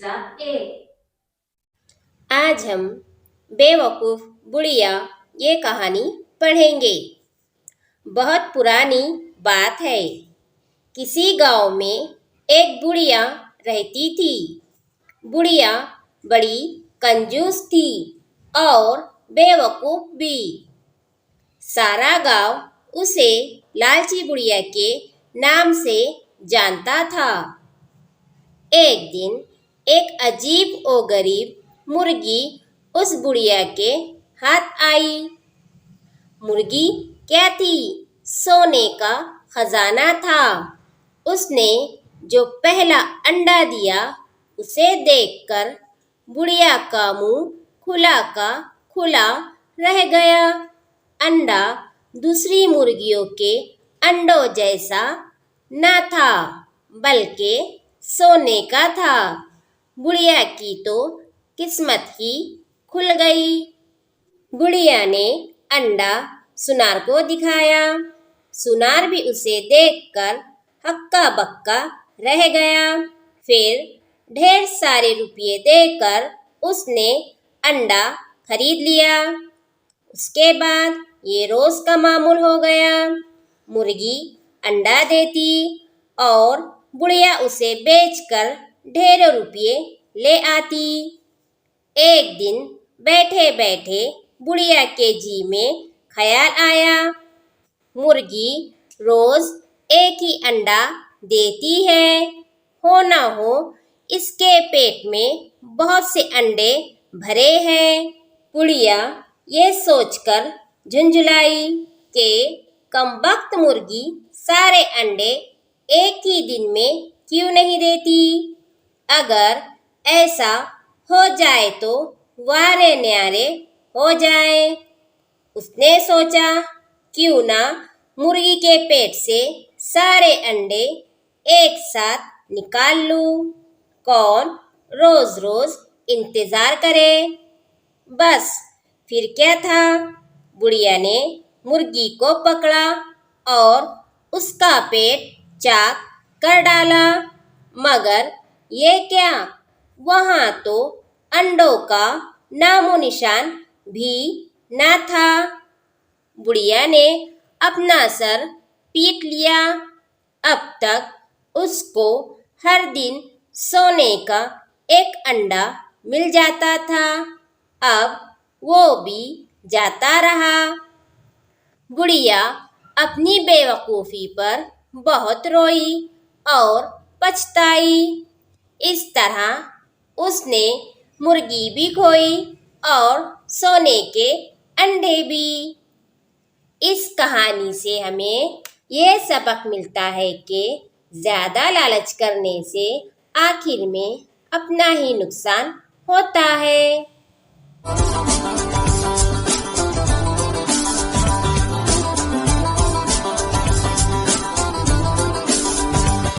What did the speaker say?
हिस्सा 1। आज हम बेवकूफ बुढ़िया ये कहानी पढ़ेंगे। बहुत पुरानी बात है। किसी गांव में एक बुढ़िया रहती थी। बुढ़िया बड़ी कंजूस थी और बेवकूफ भी। सारा गांव उसे लालची बुढ़िया के नाम से जानता था। एक दिन एक अजीब और गरीब मुर्गी उस बुढ़िया के हाथ आई। मुर्गी क्या थी? सोने का खजाना था। उसने जो पहला अंडा दिया उसे देखकर बुढ़िया का मुंह खुला का खुला रह गया। अंडा दूसरी मुर्गियों के अंडों जैसा न था, बल्कि सोने का था। बुढ़िया की तो किस्मत ही खुल गई। बुढ़िया ने अंडा सुनार को दिखाया। सुनार भी उसे देखकर हक्का बक्का रह गया। फिर ढेर सारे रुपये देकर उसने अंडा खरीद लिया। उसके बाद ये रोज का मामूल हो गया। मुर्गी अंडा देती और बुढ़िया उसे बेचकर ढेरों रुपये ले आती। एक दिन बैठे बैठे बुढ़िया के जी में ख्याल आया, मुर्गी रोज एक ही अंडा देती है, हो ना हो इसके पेट में बहुत से अंडे भरे हैं। बुढ़िया ये सोचकर झुंझुलाई कि कमबख्त मुर्गी सारे अंडे एक ही दिन में क्यों नहीं देती। अगर ऐसा हो जाए तो वारे न्यारे हो जाए। उसने सोचा क्यों ना मुर्गी के पेट से सारे अंडे एक साथ निकाल लूं। कौन रोज रोज इंतजार करे। बस फिर क्या था, बुढ़िया ने मुर्गी को पकड़ा और उसका पेट चाक कर डाला। मगर ये क्या, वहां तो अंडों का नामो निशान भी न था। बुढ़िया ने अपना सर पीट लिया। अब तक उसको हर दिन सोने का एक अंडा मिल जाता था, अब वो भी जाता रहा। बुढ़िया अपनी बेवकूफ़ी पर बहुत रोई और पछताई। इस तरह उसने मुर्गी भी खोई और सोने के अंडे भी। इस कहानी से हमें ये सबक मिलता है कि ज़्यादा लालच करने से आखिर में अपना ही नुकसान होता है।